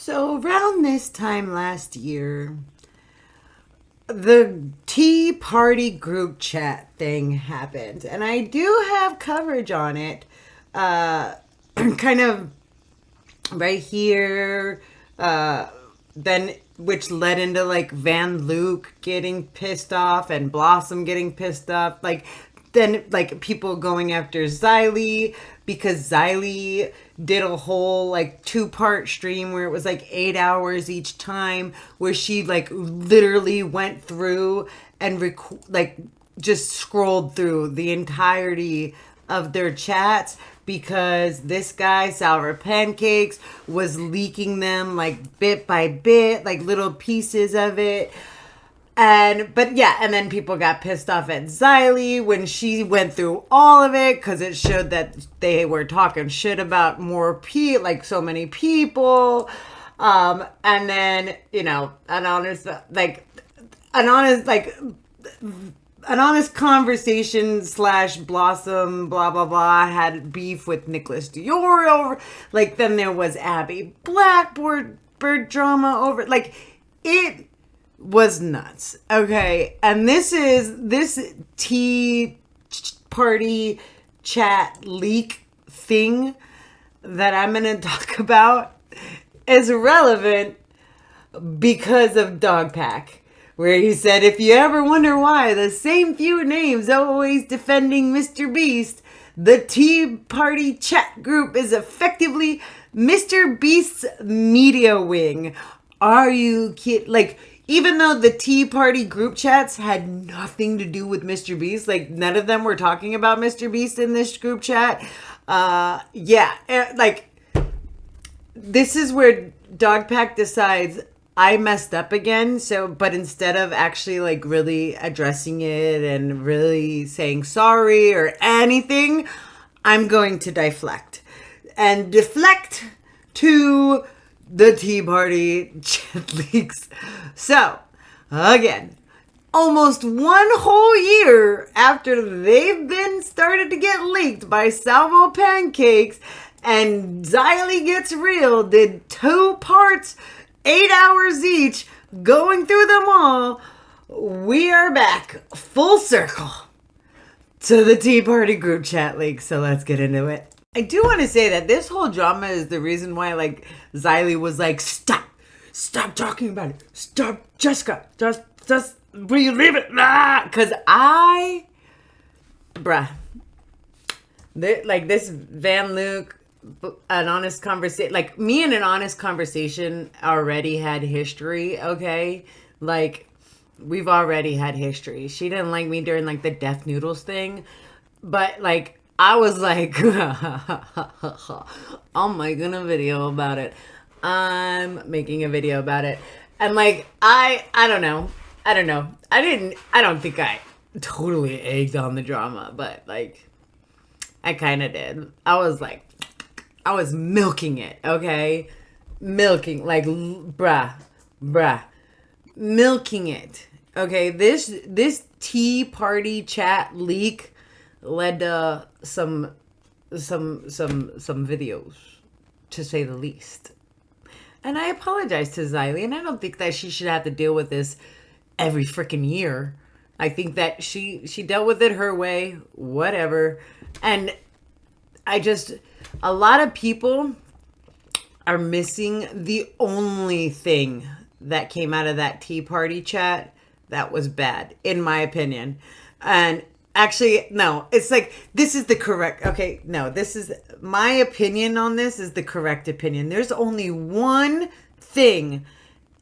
So around this time last year, the Tea Party group chat thing happened, and I do have coverage on it. Uh, kind of right here. Then which led into like Van Luke getting pissed off and Blossom getting pissed off. Then like people going after Xylee because Xylee did a whole like 2-part stream where it was like 8 hours each time, where she like literally went through and just scrolled through the entirety of their chats because this guy Sour Pancakes was leaking them like bit by bit, like little pieces of it. And then people got pissed off at Xylee when she went through all of it because it showed that they were talking shit about so many people. And then, an honest conversation / Blossom blah blah blah had beef with Nicholas Dior over, like, then there was Abby Blackboard bird drama over, like, it was nuts. Okay, and this tea party chat leak thing that I'm gonna talk about is relevant because of Dogpack, where he said, if you ever wonder why the same few names always defending Mr. Beast, the Tea Party chat group is effectively Mr. Beast's media wing. Are you kidding? Like, even though the Tea Party group chats had nothing to do with Mr. Beast, like, none of them were talking about Mr. Beast in this group chat. This is where Dogpack decides, I messed up again. But instead of actually like really addressing it and really saying sorry or anything, I'm going to deflect to the Tea Party chat leaks. So again, almost one whole year after they've been started to get leaked by Salvo Pancakes, and Xylee Gets Real did 2 parts, 8 hours each, going through them all, we are back full circle to the Tea Party group chat leak. So let's get into it. I do want to say that this whole drama is the reason why, like, Xylee was like, stop talking about it. Stop, Jessica. Just, will you leave it? Because this Van Luke, an honest conversation, like, me and an honest conversation already had history, okay? Like, we've already had history. She didn't like me during, like, the Death Noodles thing, but, like, I was like, I'm making a video about it. I'm making a video about it. And, like, I don't know. I don't think I totally egged on the drama, but, like, I kind of did. I was milking it, okay? Milking, like, milking it. Okay, this Tea Party chat leak led to some videos, to say the least. And I apologize to Xylee, and I don't think that she should have to deal with this every freaking year. I think that she dealt with it her way, whatever. And a lot of people are missing the only thing that came out of that Tea Party chat that was bad, in my opinion. And actually, no, it's like, this is the correct, okay, no, this is, my opinion on this is the correct opinion. There's only one thing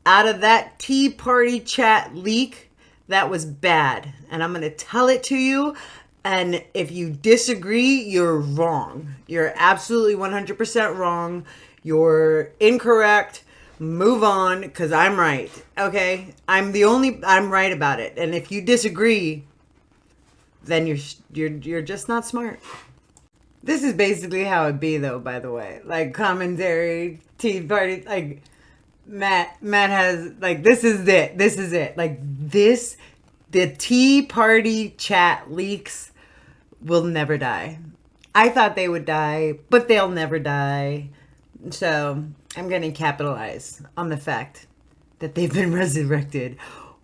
out of that Tea Party chat leak that was bad, and I'm going to tell it to you. And if you disagree, you're wrong. You're absolutely 100% wrong. You're incorrect. Move on, because I'm right. Okay? I'm right about it. And if you disagree, then you're just not smart. This is basically how it be, though, by the way. Like, commentary, Tea Party, like, Matt has, like, this is it. Like, the Tea Party chat leaks will never die. I thought they would die, but they'll never die. So, I'm going to capitalize on the fact that they've been resurrected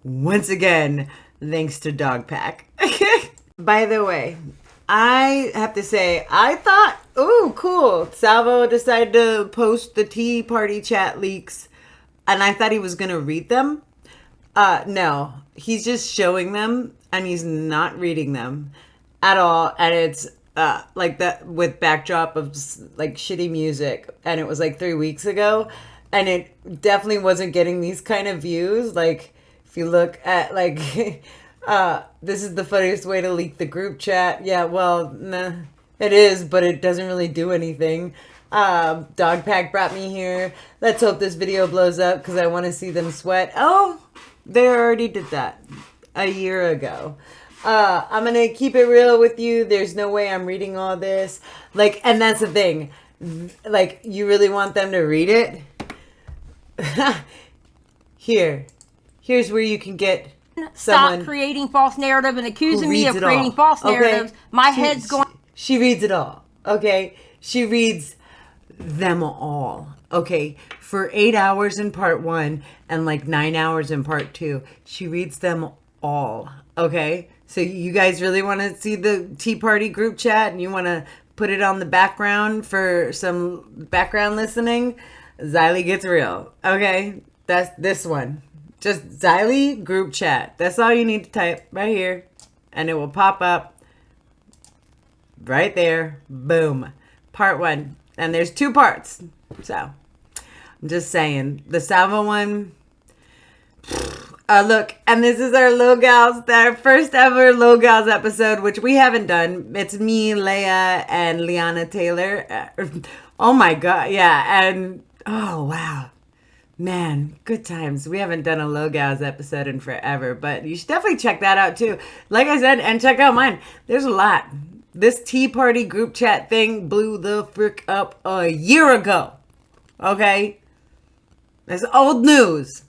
once again, thanks to Dogpack. By the way, I have to say, I thought, ooh, cool. Salvo decided to post the Tea Party chat leaks, and I thought he was going to read them. No, he's just showing them, and he's not reading them at all. And it's like that with backdrop of like shitty music, and it was like 3 weeks ago, and it definitely wasn't getting these kind of views. Like if you look at like this is the funniest way to leak the group chat. Yeah, well, nah, it is, but it doesn't really do anything. Dogpack brought me here. Let's hope this video blows up because I want to see them sweat. Oh, they already did that a year ago. I'm gonna keep it real with you. There's no way I'm reading all this. Like, and that's the thing. Like, you really want them to read it? Here's where you can get Stop creating false narrative and accusing me of creating false narratives. My head's going. She reads it all. Okay, she reads them all. Okay, for 8 hours in part 1 and like 9 hours in part 2, she reads them all. Okay, so you guys really want to see the Tea Party group chat and you want to put it on the background for some background listening? Xylee gets real. Okay, that's this one. Just Xylee group chat. That's all you need to type right here, and it will pop up right there. Boom. Part 1. And there's 2 parts. So I'm just saying. The Salvo one. Look, and this is our Low Gals, our first ever Low Gals episode, which we haven't done. It's me, Leia, and Liana Taylor. Oh my God. Yeah. And oh, wow. Man, good times. We haven't done a Low Gals episode in forever, but you should definitely check that out too. Like I said, and check out mine. There's a lot. This Tea Party group chat thing blew the frick up a year ago. Okay? That's old news.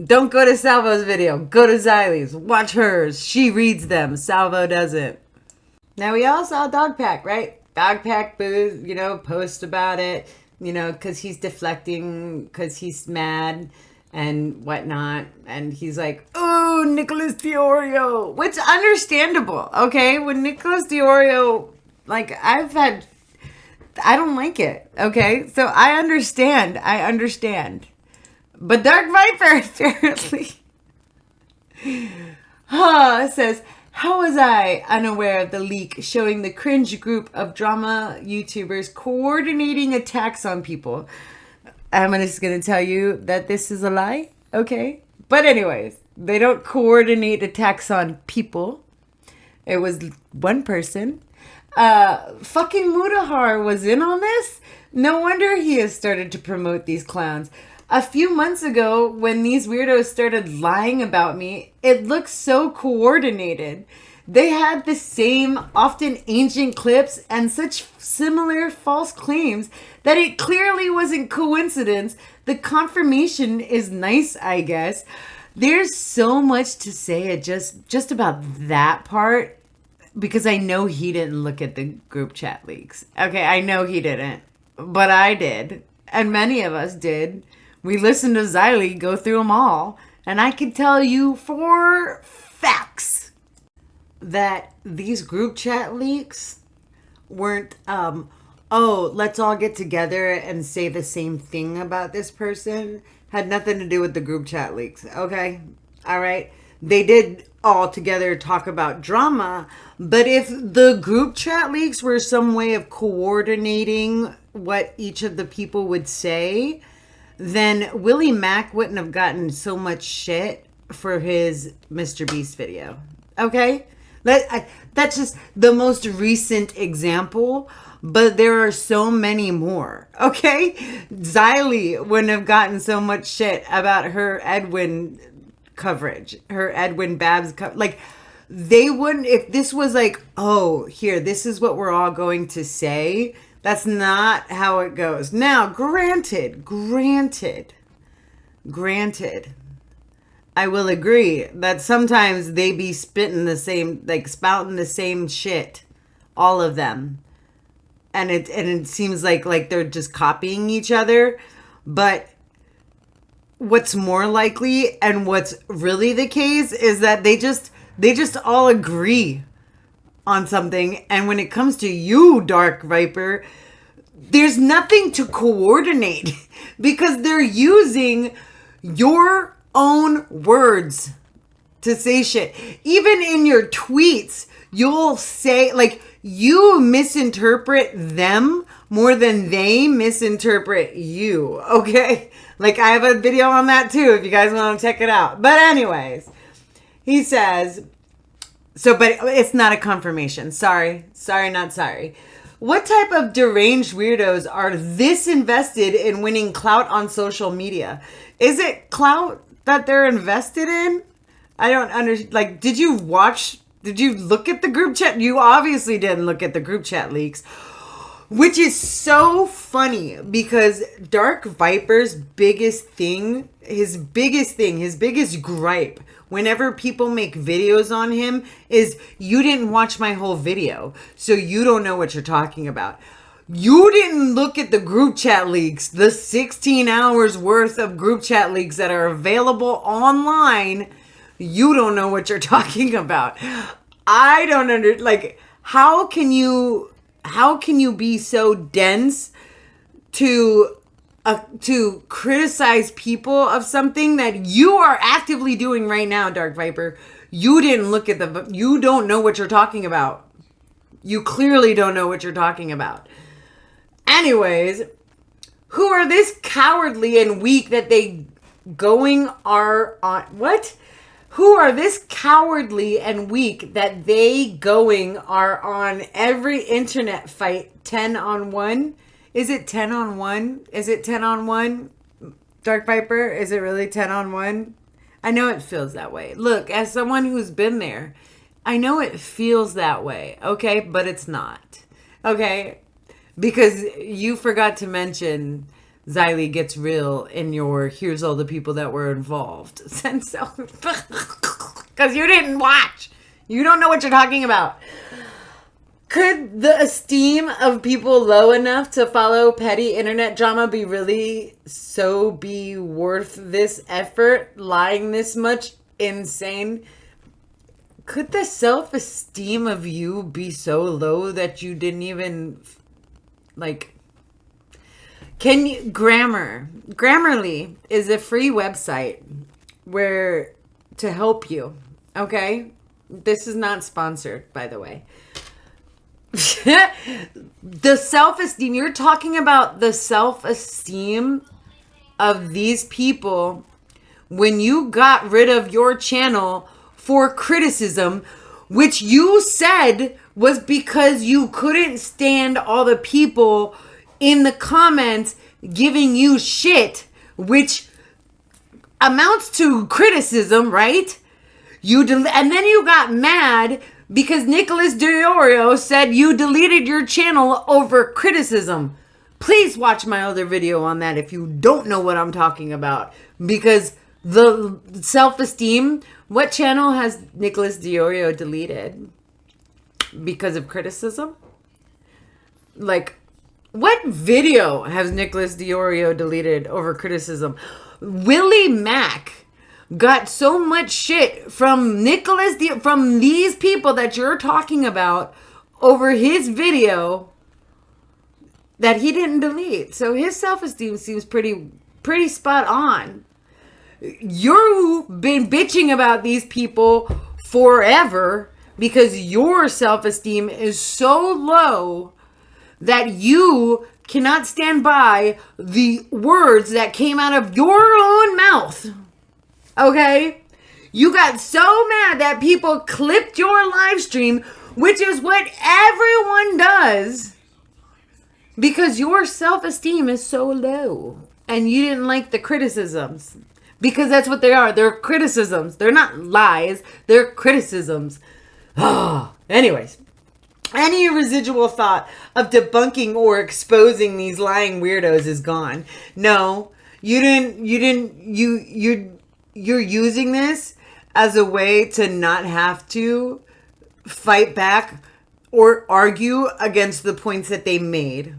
Don't go to Salvo's video. Go to Xylee's. Watch hers. She reads them. Salvo doesn't. Now, we all saw Dogpack, right? Dogpack, post about it, because he's deflecting, because he's mad and whatnot. And he's like, oh, Nicholas Diorio. Which, understandable, okay? When Nicholas Diorio, like, I don't like it, okay? So I understand. But Dark Viper, apparently, says, how was I unaware of the leak showing the cringe group of drama YouTubers coordinating attacks on people? I'm just going to tell you that this is a lie, okay? But anyways, they don't coordinate attacks on people. It was one person. Fucking Mudahar was in on this. No wonder he has started to promote these clowns. A few months ago, when these weirdos started lying about me, it looked so coordinated. They had the same, often ancient clips and such similar false claims that it clearly wasn't coincidence. The confirmation is nice, I guess. There's so much to say just about that part, because I know he didn't look at the group chat leaks. Okay, I know he didn't, but I did, and many of us did. We listened to Xylee go through them all, and I can tell you for facts that these group chat leaks weren't, let's all get together and say the same thing about this person. Had nothing to do with the group chat leaks, okay? All right? They did all together talk about drama, but if the group chat leaks were some way of coordinating what each of the people would say, then Willie Mack wouldn't have gotten so much shit for his Mr. Beast video. Okay? That's just the most recent example, but there are so many more. Okay? Xylee wouldn't have gotten so much shit about her Edwin coverage, her Edwin Babs coverage. Like, they wouldn't, if this was like, oh, here, this is what we're all going to say. That's not how it goes. Now, granted, I will agree that sometimes they be spitting the same, like spouting the same shit, all of them. and it seems like they're just copying each other. But what's more likely and what's really the case is that they just all agree on something. And when it comes to you, Dark Viper, there's nothing to coordinate because they're using your own words to say shit. Even in your tweets, you'll say, like, you misinterpret them more than they misinterpret you, okay? Like, I have a video on that too if you guys want to check it out. But anyways, he says, but it's not a confirmation. Sorry, not sorry. What type of deranged weirdos are this invested in winning clout on social media? Is it clout that they're invested in? I don't understand. Like, did you look at the group chat? You obviously didn't look at the group chat leaks. Which is so funny because Dark Viper's biggest gripe whenever people make videos on him is, you didn't watch my whole video, so you don't know what you're talking about. You didn't look at the group chat leaks, the 16 hours worth of group chat leaks that are available online. You don't know what you're talking about. I don't how can you be so dense to criticize people of something that you are actively doing right now, Dark Viper? You didn't look at you don't know what you're talking about. You clearly don't know what you're talking about. Anyways, who are this cowardly and weak that they are on what? Who are this cowardly and weak that they are on every internet fight 10 on 1? Is it 10 on 1? Is it 10 on 1? Dark Viper, is it really 10 on 1? I know it feels that way. Look, as someone who's been there, I know it feels that way, okay? But it's not, okay? Because you forgot to mention Xylee gets real in your here's all the people that were involved. And so, because you didn't watch. You don't know what you're talking about. Could the esteem of people low enough to follow petty internet drama be worth this effort? Lying this much insane? Could the self-esteem of you be so low that you didn't even Grammarly is a free website to help you, okay? This is not sponsored, by the way. The self-esteem, you're talking about the self-esteem of these people when you got rid of your channel for criticism, which you said was because you couldn't stand all the people in the comments giving you shit, which amounts to criticism, right? And then you got mad because Nicholas DeOrio said you deleted your channel over criticism. Please watch my other video on that if you don't know what I'm talking about. Because the self-esteem, what channel has Nicholas DeOrio deleted? Because of criticism? What video has Nicholas DeOrio deleted over criticism? Willie Mack got so much shit from from these people that you're talking about over his video that he didn't delete. So his self-esteem seems pretty spot on. You've been bitching about these people forever because your self-esteem is so low that you cannot stand by the words that came out of your own mouth. Okay? You got so mad that people clipped your live stream, which is what everyone does, because your self-esteem is so low. And you didn't like the criticisms. Because that's what they are. They're criticisms. They're not lies. They're criticisms. Anyways. Any residual thought of debunking or exposing these lying weirdos is gone. No, you're using this as a way to not have to fight back or argue against the points that they made.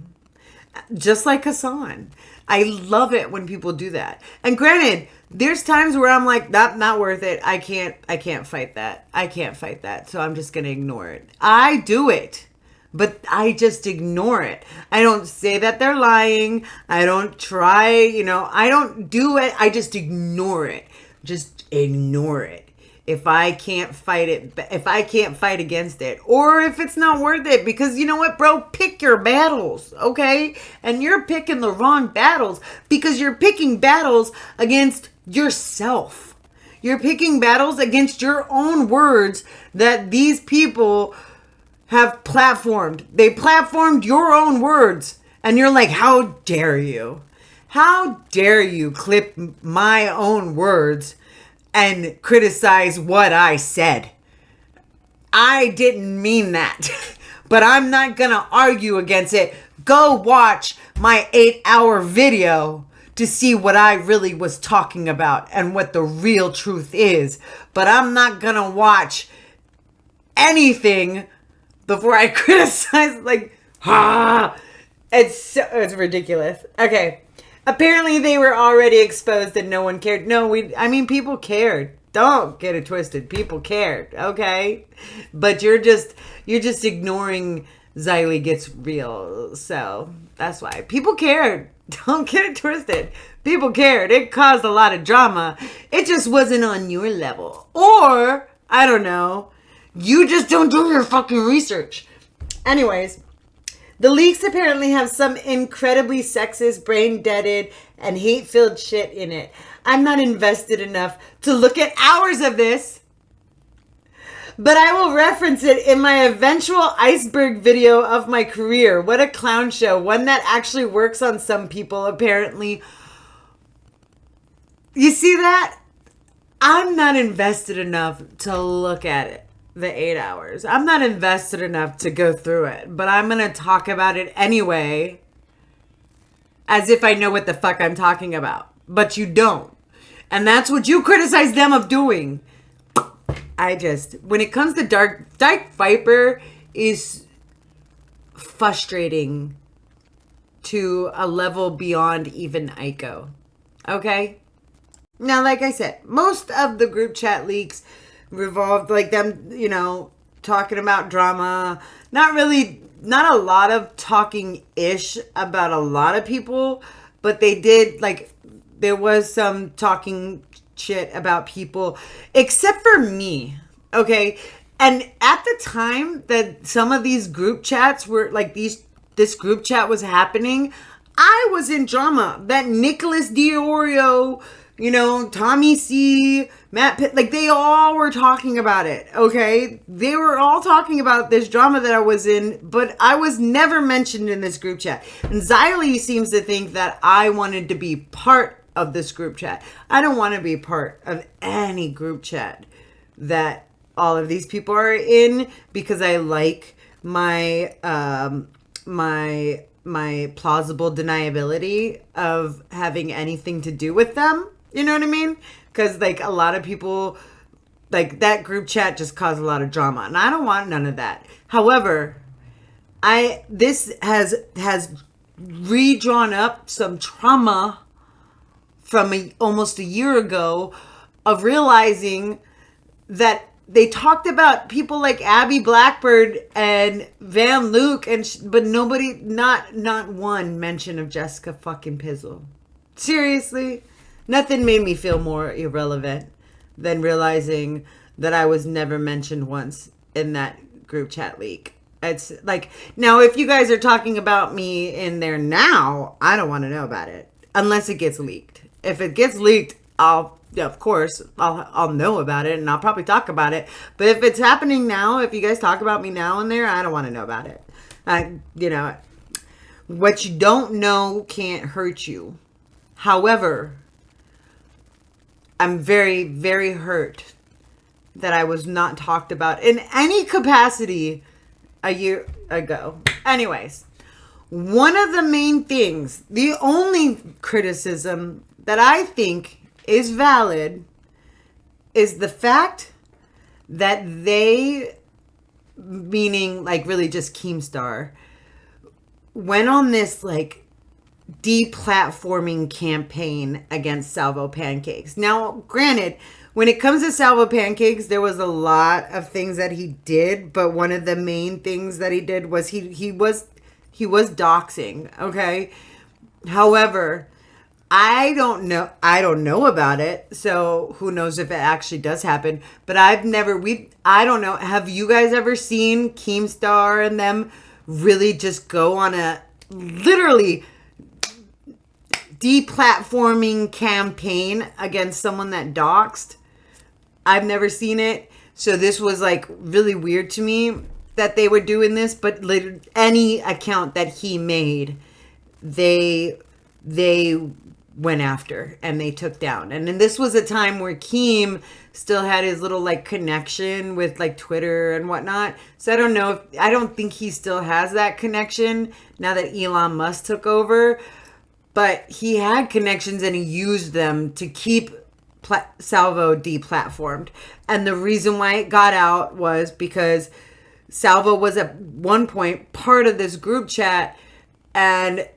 Just like Hassan. I love it when people do that. And granted, there's times where I'm like, not worth it. I can't fight that. I can't fight that. So I'm just going to ignore it. I do it. But I just ignore it. I don't say that they're lying. I don't try, I don't do it. I just ignore it. Just ignore it. If I can't fight it, if I can't fight against it, or if it's not worth it, because you know what, bro, pick your battles, okay? And you're picking the wrong battles because you're picking battles against yourself. You're picking battles against your own words that these people have platformed. They platformed your own words. And you're like, how dare you? How dare you clip my own words and criticize what I said? I didn't mean that. But I'm not going to argue against it. Go watch my 8-hour video to see what I really was talking about and what the real truth is. But I'm not going to watch anything before I criticize, it's ridiculous. Okay. Apparently they were already exposed and no one cared. No, people cared. Don't get it twisted. People cared. Okay. But you're just ignoring Xylee Gets Real. So that's why people cared. Don't get it twisted. People cared. It caused a lot of drama. It just wasn't on your level. Or, I don't know, you just don't do your fucking research. Anyways, the leaks apparently have some incredibly sexist, brain-deaded, and hate-filled shit in it. I'm not invested enough to look at hours of this, but I will reference it in my eventual iceberg video of my career. What a clown show. One that actually works on some people, apparently. You see that? I'm not invested enough to look at it. The 8 hours. I'm not invested enough to go through it, but I'm going to talk about it anyway as if I know what the fuck I'm talking about. But you don't. And that's what you criticize them of doing. When it comes to Dark Viper is frustrating to a level beyond even Aiko. Okay? Now, like I said, most of the group chat leaks revolved them, talking about drama. Not a lot of talking ish about a lot of people, but they did, there was some talking shit about people, except for me. Okay. And at the time that some of these group chats were this group chat was happening, I was in drama. That Nicholas Diorio, Tommy C, Matt Pitt, they all were talking about it, okay? They were all talking about this drama that I was in, but I was never mentioned in this group chat. And Xylee seems to think that I wanted to be part of this group chat. I don't want to be part of any group chat that all of these people are in because I like my my plausible deniability of having anything to do with them. You know what I mean? Because a lot of people, that group chat just caused a lot of drama, and I don't want none of that. However, this has redrawn up some trauma from almost a year ago of realizing that they talked about people like Abby Blackbird and Van Luke, but nobody, not one mention of Jessica fucking Pizzle. Seriously. Nothing made me feel more irrelevant than realizing that I was never mentioned once in that group chat leak. It's now if you guys are talking about me in there now, I don't want to know about it unless it gets leaked. If it gets leaked, I'll know about it and I'll probably talk about it. But if it's happening now, if you guys talk about me now in there, I don't want to know about it. What you don't know can't hurt you. However, I'm very, very hurt that I was not talked about in any capacity a year ago. Anyways, one of the main things, the only criticism that I think is valid is the fact that they meaning like really just Keemstar, went on this like deplatforming campaign against Salvo Pancakes. Now, granted, when it comes to Salvo Pancakes, there was a lot of things that he did, but one of the main things that he did was he was doxing, okay? However, I don't know about it, so who knows if it actually does happen, but I don't know, have you guys ever seen Keemstar and them really just go on a literally deplatforming campaign against someone that doxed? I've never seen it, so this was like really weird to me that they were doing this, but any account that he made, they went after and they took down. And then this was a time where Keem still had his little like connection with like Twitter and whatnot. So I don't think he still has that connection now that Elon Musk took over, but he had connections and he used them to keep Salvo deplatformed. And the reason why it got out was because Salvo was at one point part of this group chat and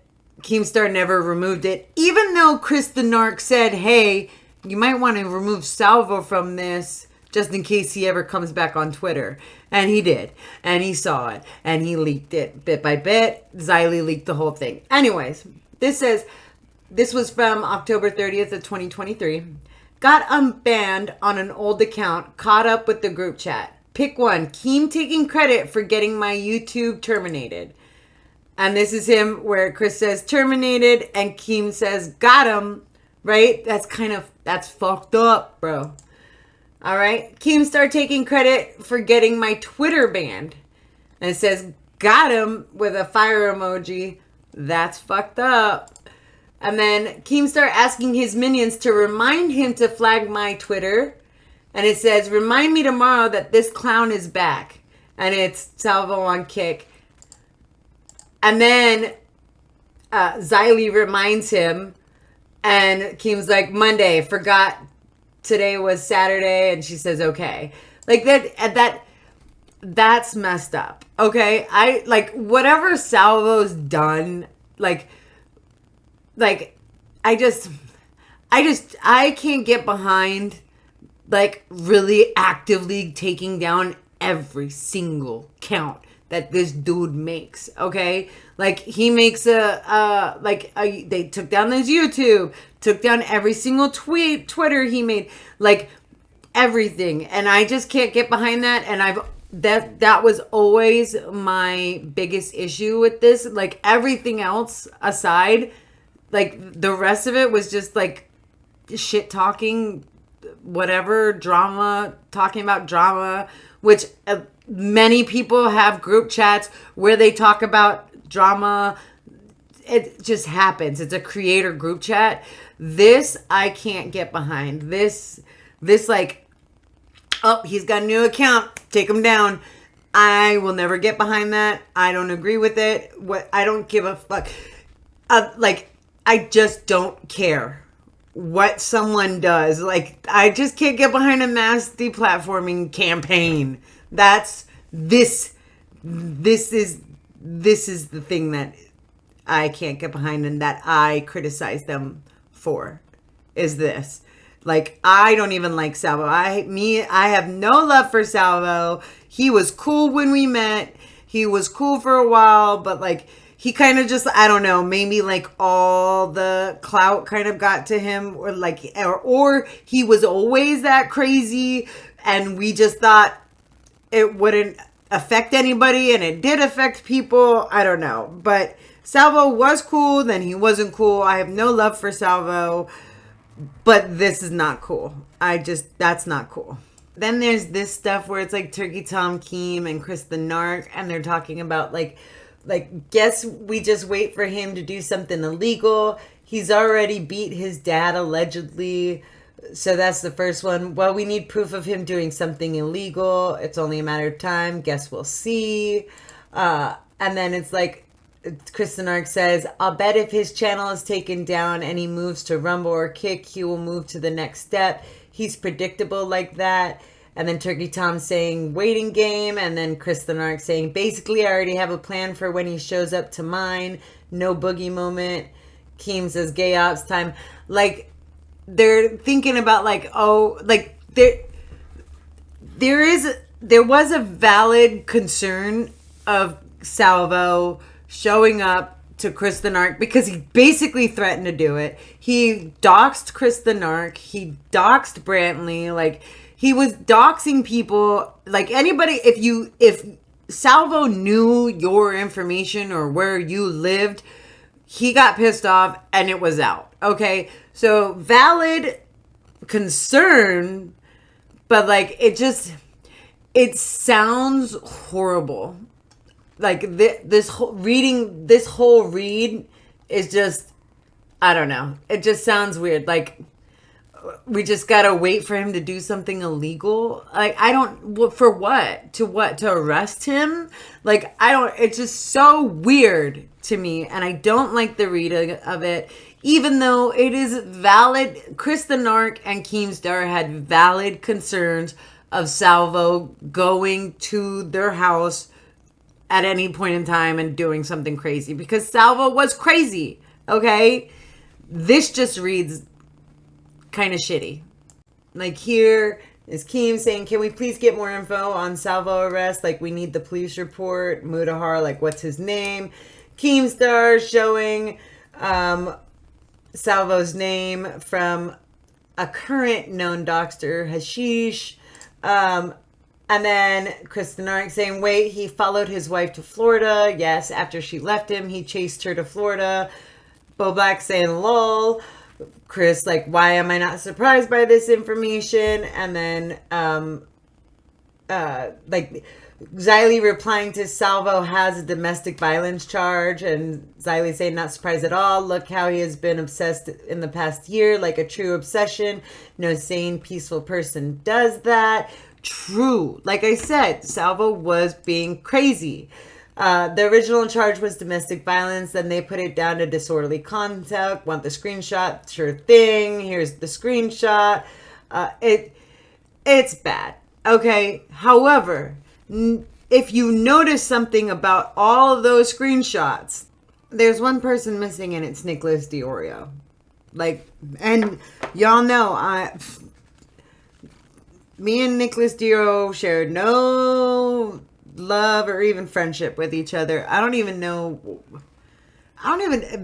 Keemstar never removed it, even though Chris the Narc said, hey, you might want to remove Salvo from this just in case he ever comes back on Twitter. And he did. And he saw it. And he leaked it bit by bit. Xylee leaked the whole thing. Anyways, this was from October 30th of 2023. Got unbanned on an old account, caught up with the group chat. Pick one. Keem taking credit for getting my YouTube terminated. And this is him where Chris says terminated and Keem says got him, right? That's fucked up, bro. All right. Keemstar taking credit for getting my Twitter banned. And it says got him with a fire emoji. That's fucked up. And then Keemstar asking his minions to remind him to flag my Twitter. And it says, remind me tomorrow that this clown is back. And it's Salvo on Kick. And then Xylee reminds him, and Keem's like, Monday, forgot today was Saturday, and she says, okay. Like that's messed up. Okay? I like whatever Salvo's done, I can't get behind like really actively taking down every single count that this dude makes, okay? Like, he makes they took down his YouTube, took down every single Twitter he made, like, everything. And I just can't get behind that. And that was always my biggest issue with this. Like, everything else aside, like, the rest of it was just, like, shit talking, whatever, drama, talking about drama, which... many people have group chats where they talk about drama. It just happens. It's a creator group chat. This I can't get behind. This like, oh, he's got a new account, take him down. I will never get behind that. I don't agree with it. I don't give a fuck. I just don't care what someone does. Like, I just can't get behind a mass deplatforming campaign. This is the thing that I can't get behind and that I criticize them for, is this. Like, I don't even like Salvo. I have no love for Salvo. He was cool when we met. He was cool for a while, but like, he kind of just, I don't know, maybe like all the clout kind of got to him, or like, or he was always that crazy and we just thought it wouldn't affect anybody, and it did affect people. I don't know. But Salvo was cool, then he wasn't cool. I have no love for Salvo, but this is not cool. That's not cool. Then there's this stuff where it's like Turkey Tom Keem and Chris the Narc, and they're talking about like, guess we just wait for him to do something illegal. He's already beat his dad, allegedly. So that's the first one. Well, we need proof of him doing something illegal. It's only a matter of time. Guess we'll see. And then it's like, Chris the Narc says, I'll bet if his channel is taken down and he moves to Rumble or Kick, he will move to the next step. He's predictable like that. And then Turkey Tom saying waiting game. And then Chris the Narc saying, basically, I already have a plan for when he shows up to mine. No boogie moment. Keem says gay ops time. Like, they're thinking about like, oh, like there was a valid concern of Salvo showing up to Chris the Narc because he basically threatened to do it. He doxed Chris the Narc. He doxed Brantley. Like, he was doxing people. Like, anybody, if Salvo knew your information or where you lived, he got pissed off and it was out. Okay? So, valid concern, but like, it sounds horrible. Like, this whole read is just, I don't know. It just sounds weird. Like, we just gotta wait for him to do something illegal. Like, I don't, for what? To arrest him? Like, I don't, it's just so weird to me. And I don't like the read of it. Even though it is valid, Chris the Narc and Keemstar had valid concerns of Salvo going to their house at any point in time and doing something crazy. Because Salvo was crazy, okay? This just reads kind of shitty. Like, here is Keem saying, can we please get more info on Salvo arrest? Like, we need the police report. Mudahar, like, what's his name? Keemstar showing Salvo's name from a current known doxter, Hashish. And then Chris the Narc saying, wait, he followed his wife to Florida. Yes, after she left him, he chased her to Florida. Bo Black saying, lol. Chris, like, why am I not surprised by this information? And then, like, Xylee replying to Salvo has a domestic violence charge, and Xylee saying not surprised at all. Look how he has been obsessed in the past year, like a true obsession. No sane, peaceful person does that. True. Like I said, Salvo was being crazy. The original charge was domestic violence. Then they put it down to disorderly conduct. Want the screenshot? Sure thing. Here's the screenshot. It's bad. Okay. However, if you notice something about all of those screenshots, there's one person missing, and it's Nicholas Diorio. Like, and y'all know, me and Nicholas Diorio shared no love or even friendship with each other. I'm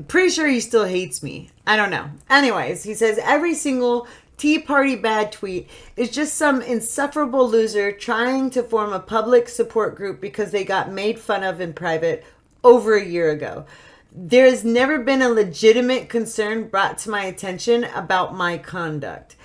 pretty sure he still hates me. I don't know. Anyways, he says every single Tea Party bad tweet is just some insufferable loser trying to form a public support group because they got made fun of in private over a year ago. There has never been a legitimate concern brought to my attention about my conduct.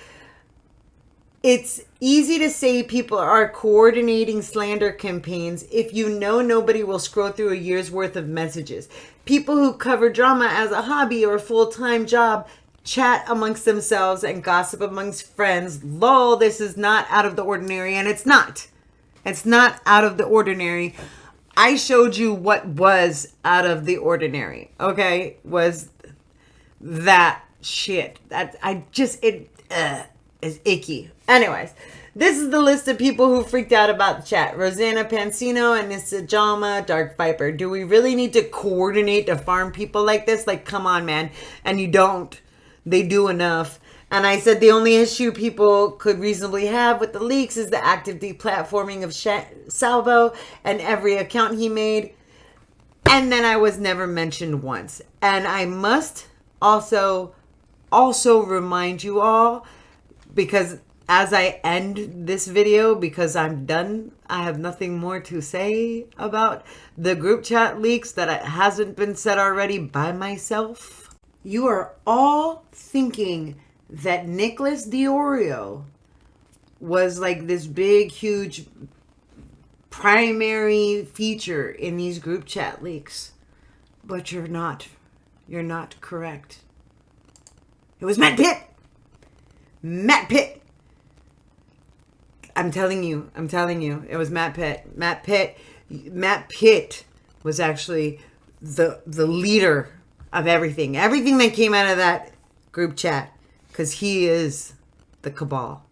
It's easy to say people are coordinating slander campaigns if you know nobody will scroll through a year's worth of messages. People who cover drama as a hobby or a full-time job chat amongst themselves and gossip amongst friends. Lol, this is not out of the ordinary, and it's not. It's not out of the ordinary. I showed you what was out of the ordinary, okay? Was that shit. That is icky. Anyways, this is the list of people who freaked out about the chat. Rosanna Pansino and Nissa Jalma, Dark Viper. Do we really need to coordinate to farm people like this? Like, come on, man. And you don't. They do enough. And I said the only issue people could reasonably have with the leaks is the active deplatforming of Salvo and every account he made. And then I was never mentioned once. And I must also remind you all, because as I end this video, because I'm done, I have nothing more to say about the group chat leaks that it hasn't been said already by myself. You are all thinking that Nicholas Diorio was like this big, huge primary feature in these group chat leaks. But you're not. You're not correct. It was Matt Pitt. Matt Pitt. I'm telling you. It was Matt Pitt. Matt Pitt was actually the leader of everything that came out of that group chat, because he is the cabal.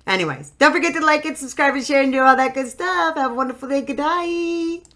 Anyways, don't forget to like it, subscribe, and share, and do all that good stuff. Have a wonderful day. Good night.